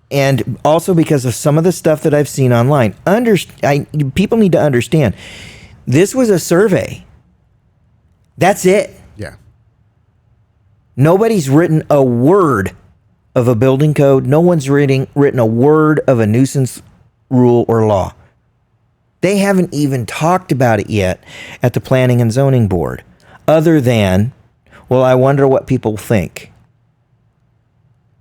and also because of some of the stuff that I've seen online, people need to understand, this was a survey. That's it. Yeah. Nobody's written a word of a building code. No one's written a word of a nuisance rule or law. They haven't even talked about it yet at the Planning and Zoning Board, other than, well, I wonder what people think.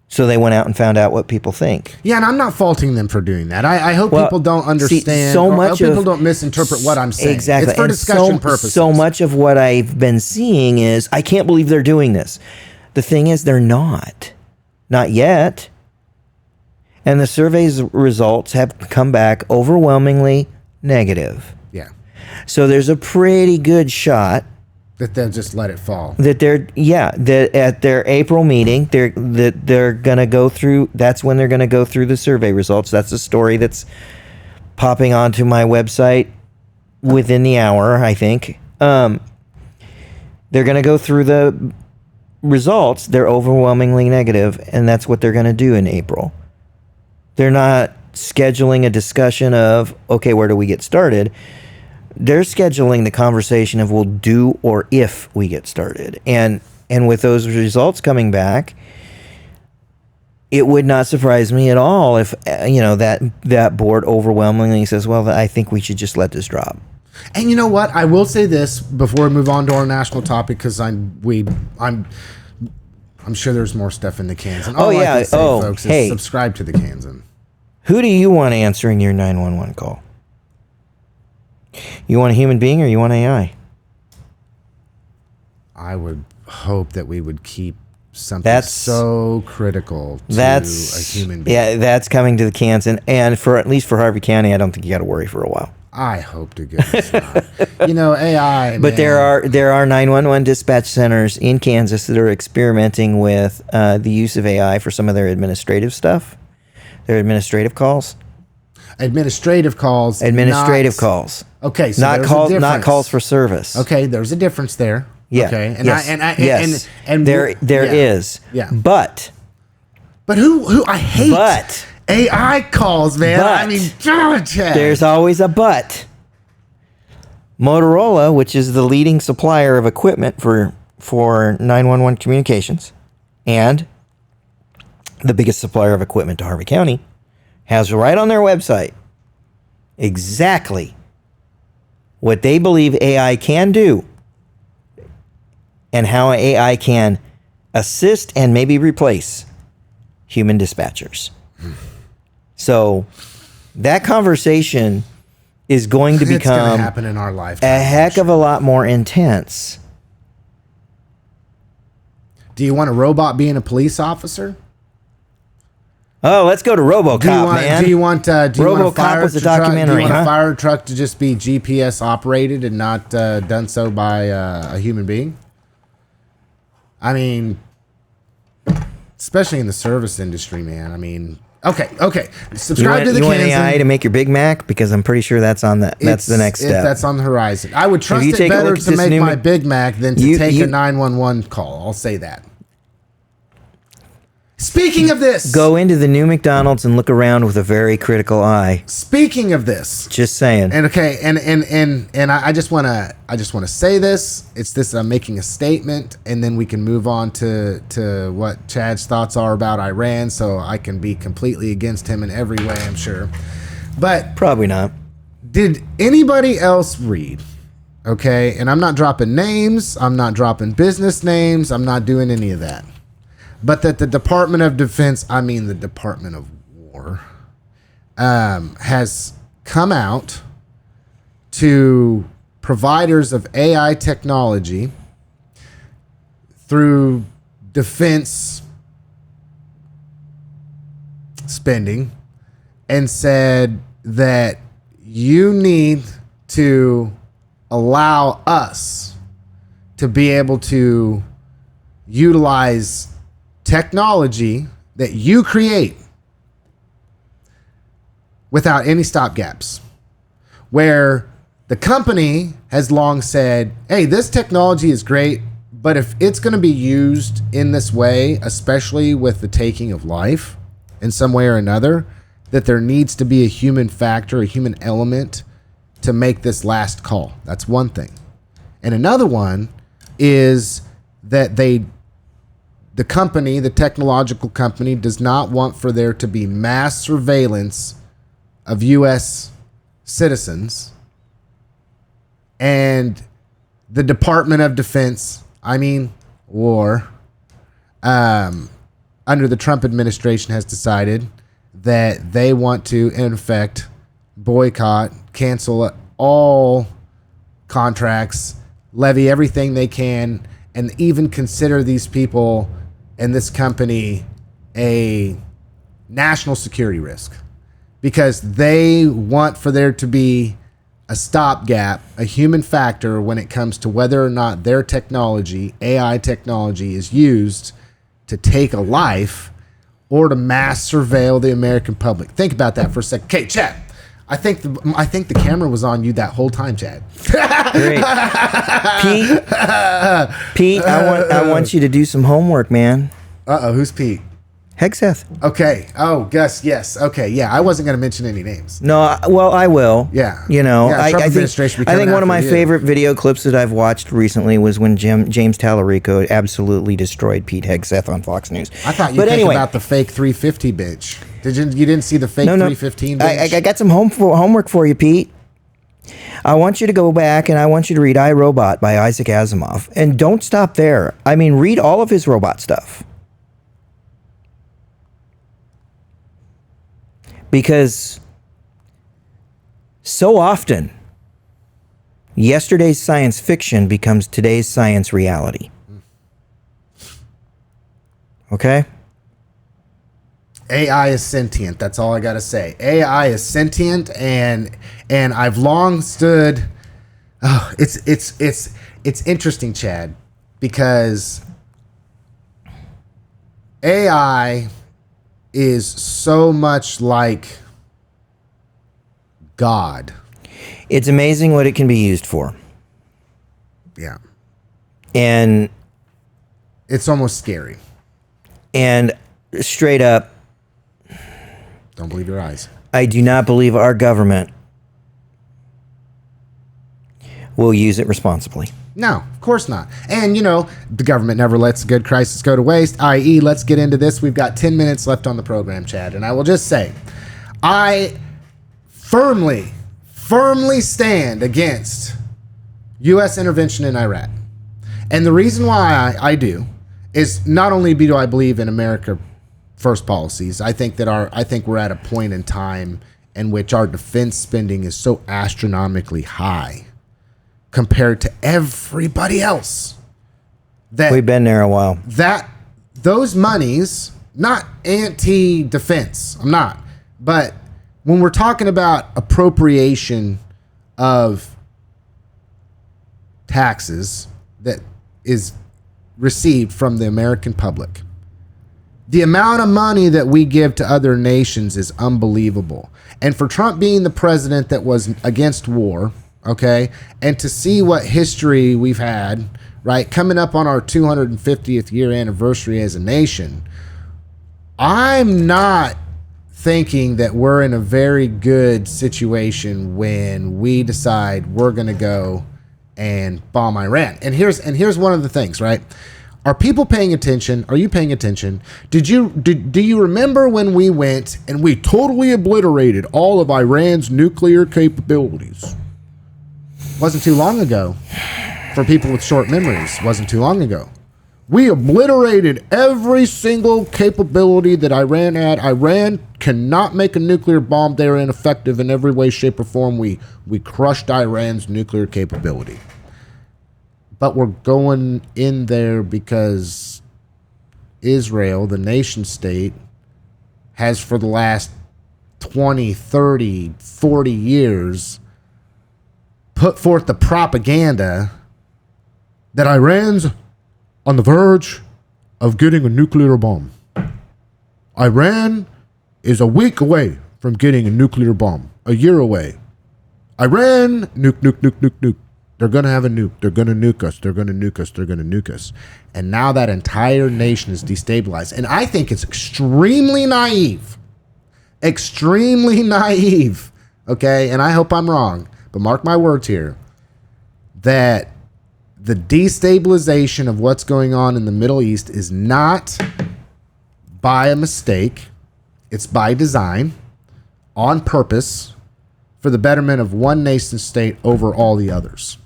So they went out and found out what people think. Yeah, and I'm not faulting them for doing that. I hope people don't understand. I hope people don't misinterpret what I'm saying. Exactly. It's for discussion purposes. So much of what I've been seeing is, I can't believe they're doing this. The thing is, they're not. Not yet. And the survey's results have come back overwhelmingly negative. Yeah. So there's a pretty good shot That they'll just let it fall. That at their April meeting, they're going to go through. That's when they're going to go through the survey results. That's a story that's popping onto my website within the hour, I think. They're going to go through the results. They're overwhelmingly negative, and that's what they're going to do in April. They're not scheduling a discussion of, okay, where do we get started? They're scheduling the conversation of, we'll do or if we get started. And with those results coming back, it would not surprise me at all if, that board overwhelmingly says, well, I think we should just let this drop. And you know what? I will say this before we move on to our national topic, because I'm sure there's more stuff in the Kansan. All I can say, folks, is subscribe to the Kansan. Who do you want answering your 911 call? You want a human being or you want AI? I would hope that we would keep something so critical to a human being. Yeah, that's coming to the Kansan, and at least for Harvey County, I don't think you got to worry for a while. I hope to goodness not. AI. But man. there are 911 dispatch centers in Kansas that are experimenting with the use of AI for some of their administrative stuff, their administrative calls. Administrative calls. Okay, so not calls for service. Okay, there's a difference there. Yeah. Okay. And there is. Yeah. But who I hate AI calls, man. Chad. There's always a but. Motorola, which is the leading supplier of equipment for 911 communications and the biggest supplier of equipment to Harvey County, has right on their website exactly what they believe AI can do and how AI can assist and maybe replace human dispatchers. So that conversation is going to become happen in our lifetime, a heck of a lot more intense. Do you want a robot being a police officer? Oh, let's go to RoboCop, man. Do you want RoboCop was a documentary? Do you want a fire truck to just be GPS operated and not done so by a human being? I mean, especially in the service industry, man. Okay. Subscribe to the Kansan. You want AI to make your Big Mac? Because I'm pretty sure that's the next step. That's on the horizon. I would trust it better to make my Big Mac than to take a 911 call. I'll say that. Speaking of this, go into the new McDonald's and look around with a very critical eye. Speaking of this, just saying. And okay, and I just want to say this. It's this. I'm making a statement, and then we can move on to what Chad's thoughts are about Iran, so I can be completely against him in every way, I'm sure. But probably not. Did anybody else read? Okay, and I'm not dropping names. I'm not dropping business names. I'm not doing any of that. But that the Department of Defense, the Department of War, has come out to providers of AI technology through defense spending and said that you need to allow us to be able to utilize technology that you create without any stopgaps, where the company has long said, hey, this technology is great, but if it's going to be used in this way, especially with the taking of life in some way or another, that there needs to be a human factor, a human element to make this last call. That's one thing. And another one is that the company, the technological company, does not want for there to be mass surveillance of U.S. citizens. And the Department of Defense, War, under the Trump administration has decided that they want to, in effect, boycott, cancel all contracts, levy everything they can, and even consider these people and this company a national security risk, because they want for there to be a stopgap, a human factor when it comes to whether or not their technology, AI technology, is used to take a life or to mass surveil the American public. Think about that for a second. Okay, Chad. I think the camera was on you that whole time, Chad. Great. Pete, I want you to do some homework, man. Who's Pete? Hegseth. Okay. Oh, Gus. Yes. Okay. Yeah. I wasn't going to mention any names. No. Well, I will. Yeah. You know, yeah, I think one of my favorite video clips that I've watched recently was when James Tallarico absolutely destroyed Pete Hegseth on Fox News. I thought you think about the fake 350 bitch. You didn't see the fake 315 bitch? I got some homework for you, Pete. I want you to go back and I want you to read I, Robot by Isaac Asimov. And don't stop there. I mean, read all of his robot stuff. Because so often, yesterday's science fiction becomes today's science reality. Okay? AI is sentient. That's all I got to say. AI is sentient, and I've long stood. Oh, it's interesting, Chad, because AI is so much like God. It's amazing what it can be used for. Yeah. And it's almost scary. And straight up, don't believe your eyes. I do not believe our government will use it responsibly. No, of course not. And, you know, the government never lets a good crisis go to waste, i.e., let's get into this. We've got 10 minutes left on the program, Chad. And I will just say, I firmly stand against U.S. intervention in Iraq. And the reason why I do is not only do I believe in America first policies, I think we're at a point in time in which our defense spending is so astronomically high compared to everybody else that we've been there a while. That those monies, not anti-defense, I'm not, but when we're talking about appropriation of taxes that is received from the American public, the amount of money that we give to other nations is unbelievable. And for Trump being the president that was against war, okay, and to see what history we've had, right, coming up on our 250th year anniversary as a nation, I'm not thinking that we're in a very good situation when we decide we're going to go and bomb Iran. And here's one of the things, right? Are people paying attention? Are you paying attention? Do you remember when we went and we totally obliterated all of Iran's nuclear capabilities? Wasn't too long ago. For people with short memories, wasn't too long ago. We obliterated every single capability that Iran had. Iran cannot make a nuclear bomb. They're ineffective in every way, shape, or form. We crushed Iran's nuclear capability. But we're going in there because Israel, the nation state, has for the last 20, 30, 40 years put forth the propaganda that Iran's on the verge of getting a nuclear bomb. Iran is a week away from getting a nuclear bomb, a year away. Iran, nuke. They're going to have a nuke. They're going to nuke us. They're going to nuke us. They're going to nuke us. And now that entire nation is destabilized. And I think it's extremely naive. Extremely naive. Okay? And I hope I'm wrong. But mark my words here. That the destabilization of what's going on in the Middle East is not by a mistake. It's by design. On purpose. For the betterment of one nation state over all the others.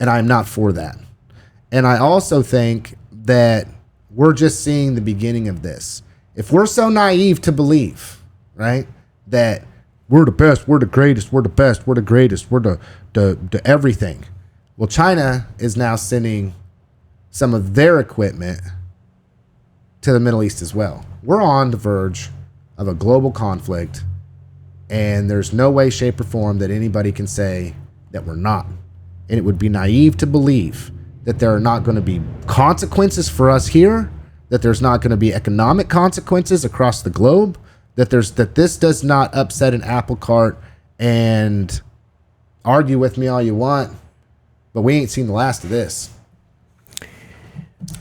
And I'm not for that. And I also think that we're just seeing the beginning of this. If we're so naive to believe, right, that we're the best, we're the greatest, we're the best, we're the greatest, we're the everything. Well, China is now sending some of their equipment to the Middle East as well. We're on the verge of a global conflict, and there's no way, shape, or form that anybody can say that we're not. And it would be naive to believe that there are not going to be consequences for us here, that there's not going to be economic consequences across the globe, that this does not upset an apple cart. And argue with me all you want, but we ain't seen the last of this.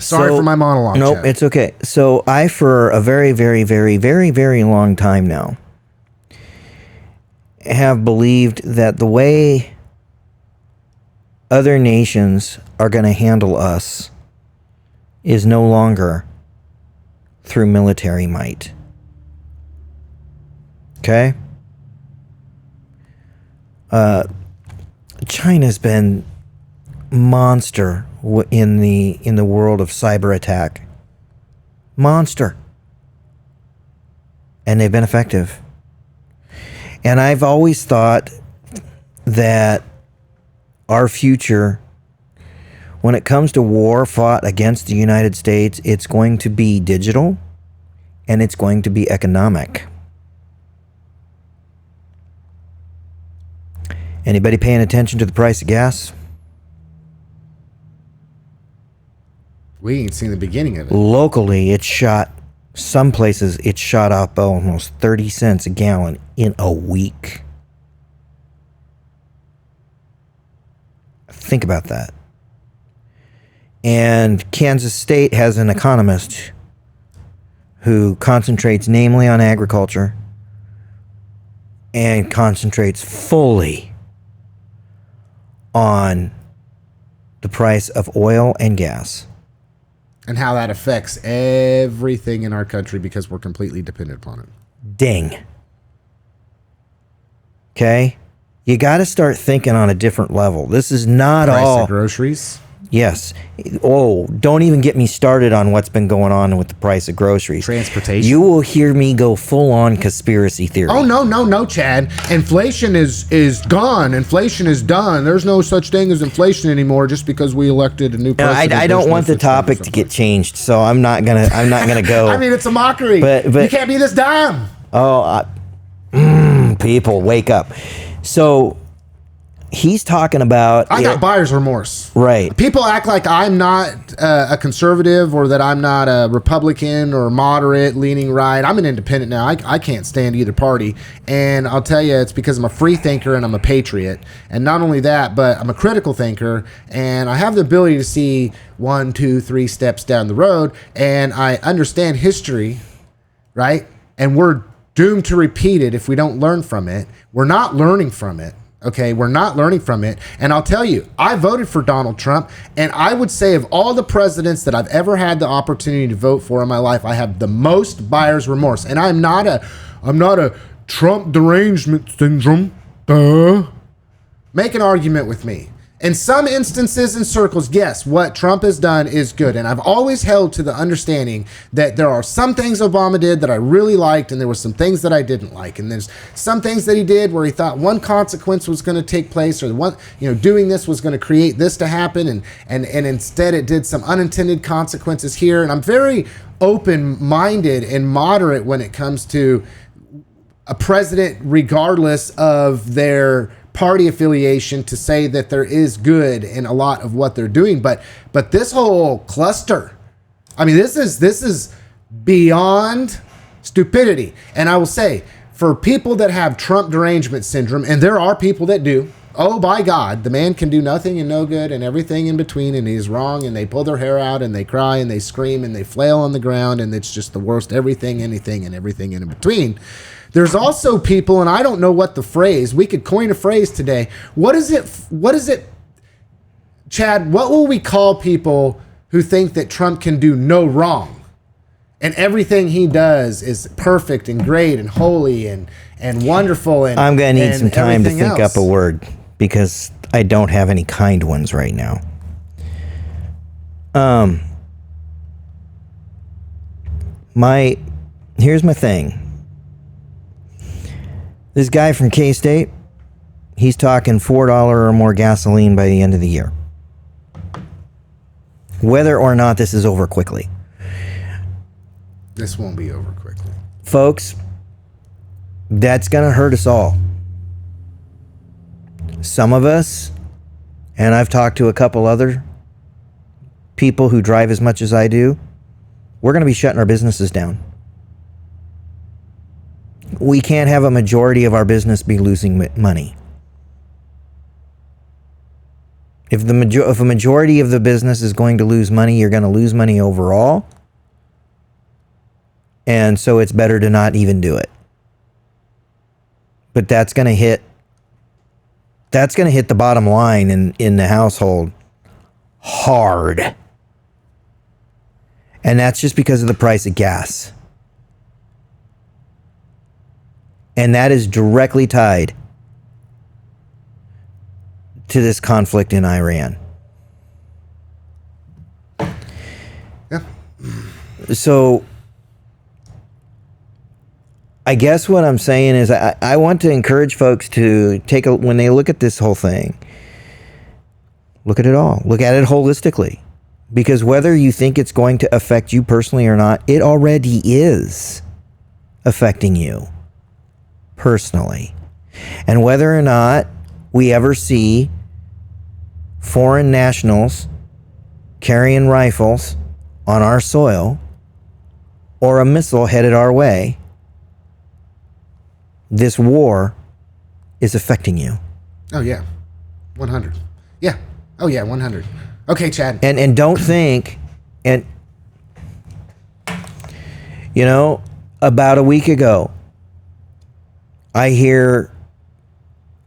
Sorry for my monologue. Nope, Chad. It's okay. So I, for a very, very, very, very, very long time now, have believed that the way other nations are going to handle us is no longer through military might. Okay? China's been monster in the world of cyber attack. Monster. And they've been effective. And I've always thought that our future, when it comes to war fought against the United States, it's going to be digital and it's going to be economic. Anybody paying attention to the price of gas? We ain't seen the beginning of it. Locally, some places it shot up almost 30 cents a gallon in a week. Think about that. And Kansas State has an economist who concentrates namely on agriculture and concentrates fully on the price of oil and gas. And how that affects everything in our country because we're completely dependent upon it. Ding. Okay? You got to start thinking on a different level. This is not Price all of groceries. Yes. Oh, don't even get me started on what's been going on with the price of groceries. Transportation. You will hear me go full on conspiracy theory. Oh, no, Chad. Inflation is gone. Inflation is done. There's no such thing as inflation anymore just because we elected a new president. I don't want the topic to get changed, so I'm not gonna go. I mean, it's a mockery. But you can't be this dumb. Oh, people, wake up. So he's talking about... I got buyer's remorse. Right. People act like I'm not a conservative or that I'm not a Republican or moderate, leaning right. I'm an independent now. I can't stand either party. And I'll tell you, it's because I'm a free thinker and I'm a patriot. And not only that, but I'm a critical thinker. And I have the ability to see 1, 2, 3 steps down the road. And I understand history, right? And we're doomed to repeat it if we don't learn from it. We're not learning from it. Okay, we're not learning from it. And I'll tell you, I voted for Donald Trump, and I would say of all the presidents that I've ever had the opportunity to vote for in my life, I have the most buyer's remorse. And I'm not a Trump derangement syndrome. Make an argument with me. In some instances and circles, yes, what Trump has done is good. And I've always held to the understanding that there are some things Obama did that I really liked, and there were some things that I didn't like. And there's some things that he did where he thought one consequence was going to take place, or one, doing this was going to create this to happen, and instead it did some unintended consequences here. And I'm very open-minded and moderate when it comes to a president, regardless of their party affiliation, to say that there is good in a lot of what they're doing, but this whole cluster, I mean, this is beyond stupidity. And I will say, for people that have Trump derangement syndrome, and there are people that do, oh by God, the man can do nothing and no good and everything in between, and he's wrong, and they pull their hair out and they cry and they scream and they flail on the ground, and it's just the worst, everything, anything, and everything in between. There's also people, and I don't know what the phrase, we could coin a phrase today. What is it, Chad, what will we call people who think that Trump can do no wrong? And everything he does is perfect and great and holy and wonderful. And I'm going to need some time to think up a word, because I don't have any kind ones right now. Here's my thing. This guy from K-State, he's talking $4 or more gasoline by the end of the year. Whether or not this is over quickly. This won't be over quickly. Folks, that's going to hurt us all. some of us, and I've talked to a couple other people who drive as much as I do, we're going to be shutting our businesses down. We can't have a majority of our business be losing money. If a majority of the business is going to lose money, you're going to lose money overall. And so it's better to not even do it. But that's going to hit the bottom line in the household hard. And that's just because of the price of gas. And that is directly tied to this conflict in Iran. Yeah. So I guess what I'm saying is I want to encourage folks to when they look at this whole thing, look at it all. Look at it holistically. Because whether you think it's going to affect you personally or not, it already is affecting you personally. And whether or not we ever see foreign nationals carrying rifles on our soil or a missile headed our way, this war is affecting you. Oh, yeah. 100. Yeah. Oh, yeah, 100. Okay, Chad. And don't think, and, you know, about a week ago, I hear,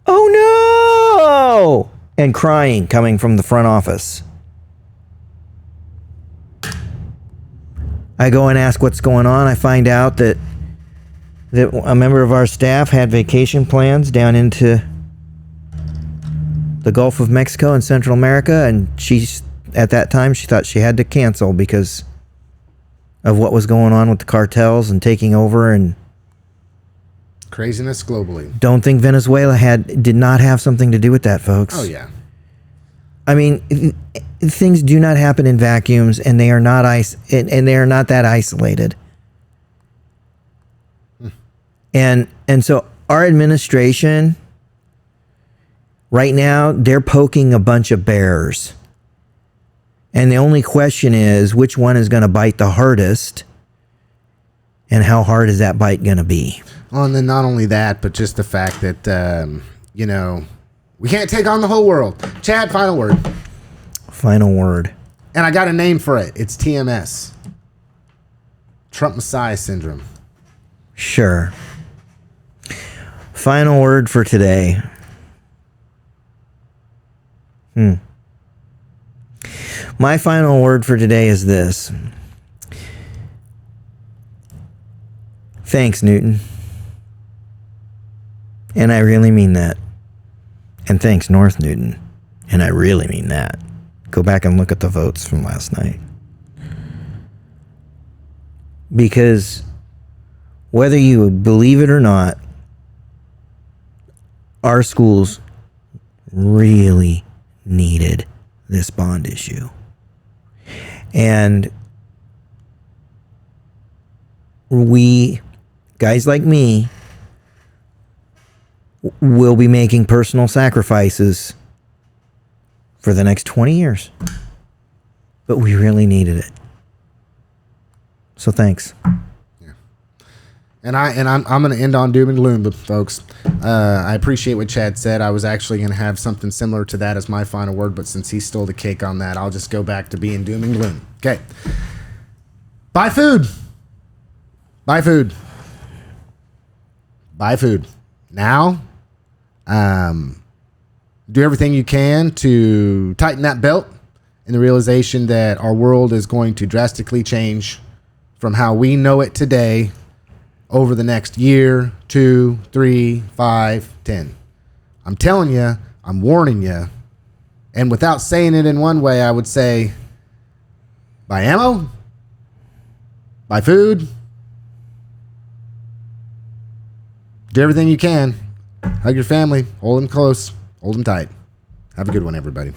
"Oh, no!" and crying coming from the front office. I go and ask what's going on. I find out that a member of our staff had vacation plans down into the Gulf of Mexico and Central America, and at that time she thought she had to cancel because of what was going on with the cartels and taking over and craziness globally. Don't think Venezuela did not have something to do with that, folks. Oh yeah. I mean, things do not happen in vacuums, and they are not and they are not that isolated. And so our administration right now, they're poking a bunch of bears. And the only question is which one is going to bite the hardest, and how hard is that bite going to be? Well, and then not only that, but just the fact that, you know, we can't take on the whole world. Chad, final word. Final word. And I got a name for it. It's TMS. Trump Messiah Syndrome. Sure. Final word for today. My final word for today is this. Thanks, Newton. And I really mean that. And thanks, North Newton. And I really mean that. Go back and look at the votes from last night. Because whether you believe it or not, our schools really needed this bond issue. And we, guys like me, will be making personal sacrifices for the next 20 years. But we really needed it. So thanks. Yeah. And I'm going to end on doom and gloom, but folks. I appreciate what Chad said. I was actually going to have something similar to that as my final word, but since he stole the cake on that, I'll just go back to being doom and gloom. Okay. Buy food. Buy food. Buy food. Now, do everything you can to tighten that belt in the realization that our world is going to drastically change from how we know it today over the next year, 2, 3, 5, 10. I'm telling you, I'm warning you. And without saying it in one way, I would say buy ammo, buy food, do everything you can. Hug your family, hold them close, hold them tight. Have a good one, everybody.